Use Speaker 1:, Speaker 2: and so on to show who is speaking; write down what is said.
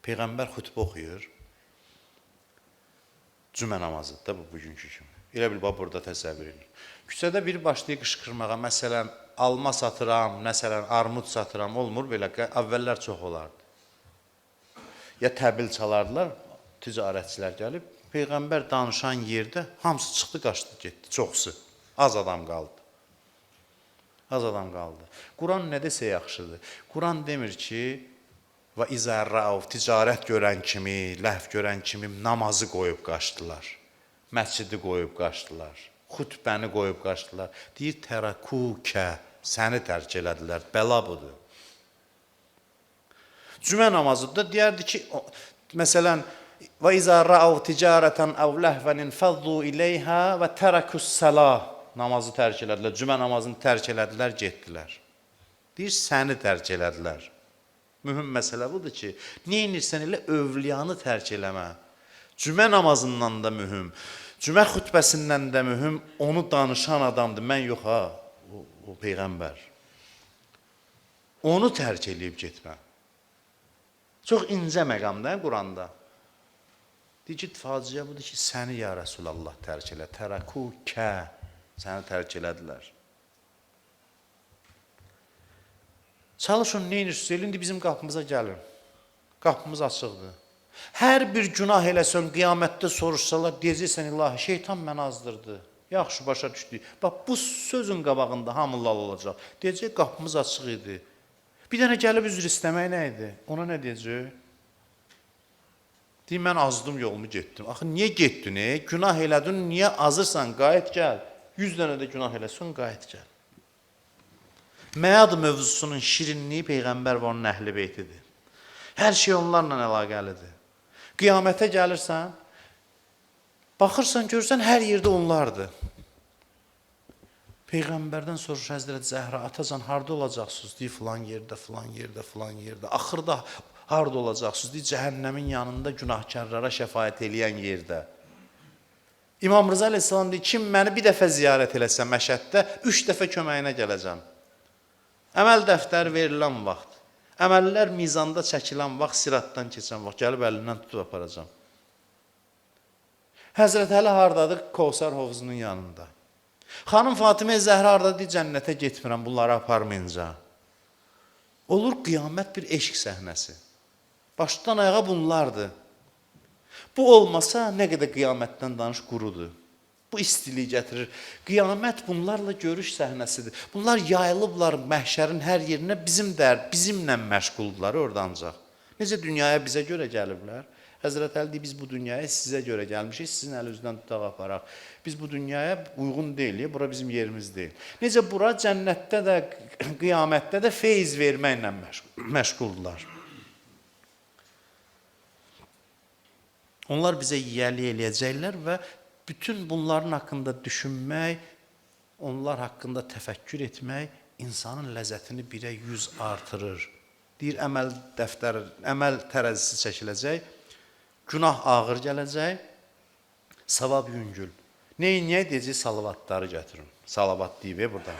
Speaker 1: Peyğəmbər xütbə oxuyur. Cümə namazıdır da bu bugünkü kimi. Elə bil burada təsəvvür edin. Küçədə biri başlayır qışqırmağa, məsələn, alma satıram, məsələn, armud satıram, olmur belə. Əvvəllər çox olardı. Ya təbil çalardılar, ticarətçilər gəlib, Peyğəmbər danışan yerdə hamısı çıxdı, qaçdı, getdi, çoxsu. Az adam qaldı. Az adam qaldı. Quran nə desə yaxşıdır. Quran demir ki, və izərrəv, ticarət görən kimi, ləhv görən kimi namazı qoyub qaçdılar. Məscidi qoyub qaçdılar. Xütbəni qoyub qaçdılar. Deyir, tərəkukə, səni tərk elədilər, bəla budur. Cümə namazıdır, deyərdi ki, məsələn, və izərrəv ticarətən əv ləhvənin fəzzu iləyhə və tərəkussəlah namazı tərk elədilər, cümə namazını tərk elədilər, getdilər. Deyir, səni tərk elədilər. Mühüm məsələ budur ki, neynirsən elə övliyanı tərk eləmə. Cümə namazından da mühüm, cümə xütbəsindən də mühüm, onu danışan adamdır. Mən yox ha, o Peyğəmbər. Onu tərk eləyib getmə. Çox incə məqamda Quranda. Deyir ki, faciə budur ki, səni ya Rəsulallah tərk elə, tərəkukə, səni tərk elədilər. Çalışın, neyinirsiniz? İndi bizim qapımıza gəlin. Qapımız açıqdır. Hər bir günah eləsən, qiyamətdə soruşsalar, deyəcəksən, ilahi, şeytan mənə azdırdı. Yaxşı, başa düşdü. Bax, bu sözün qabağında hamılar olacaq. Deyəcək, qapımız açıq idi. Bir dənə gəlib üzr istəmək nə idi? Ona nə deyəcək? Deyir, mən azdım, yolumu getdim. Axı, niyə getdin? Günah elədin, niyə azırsan? Qayıt gəl. 100 dənə də günah eləsən, qayıt gəl. Məad mövzusunun şirinliyi Peyğəmbər və onun əhl-i beytidir. Hər şey onlarla əlaqəlidir. Qiyamətə gəlirsən, baxırsan, görürsən, hər yerdə onlardır. Peyğəmbərdən soruş Həzrət Zəhra, atacan, harada olacaqsınız? Deyir, filan yerdə, filan yerdə, filan yerdə. Axırda harada olacaqsınız? Deyir, cəhənnəmin yanında günahkarlara şəfaət eləyən yerdə. İmam Rıza Aleyhisselam deyir, kim məni bir dəfə ziyarət eləsə Məşəddə, 3 dəfə köməyinə gələcəm. Əməl dəftəri verilən vaxt, əməllər mizanda çəkilən vaxt, siratdan keçən vaxt, gəlib əlindən tutub aparacam. Həzrət Əli haradadır? Kovsar hovuzunun yanında. Xanım Fatimə Zəhra haradadır? Cənnətə getmirəm, bunları aparmayınca. Olur qiyamət bir eşq səhnəsi. Başdan ayağa bunlardır. Bu olmasa, nə qədər qiyamətdən danış qurudur. Bu istiliyi gətirir. Qiyamət bunlarla görüş səhnəsidir. Bunlar yayılıblar məhşərin hər yerinə, bizimlə məşğuldurlar orada ancaq. Necə dünyaya bizə görə gəliblər? Həzrət Əli deyir, biz bu dünyaya sizə görə gəlmişik, sizin əlinizdən tutaq aparaq. Biz bu dünyaya uyğun deyilik, bura bizim yerimiz deyil. Necə bura cənnətdə də, qiyamətdə də feyz verməklə məşğuldurlar. Onlar bizə yiyəlik eləyəcəklər və bütün bunların haqqında düşünmək, onlar haqqında təfəkkür etmək insanın ləzzətini 1-ə 100 artırır. Deyir, əməl tərəzisi çəkiləcək, günah ağır gələcək, savab yüngül. Neyin, deyəcək, salavatları gətirin. Salavat deyib burada.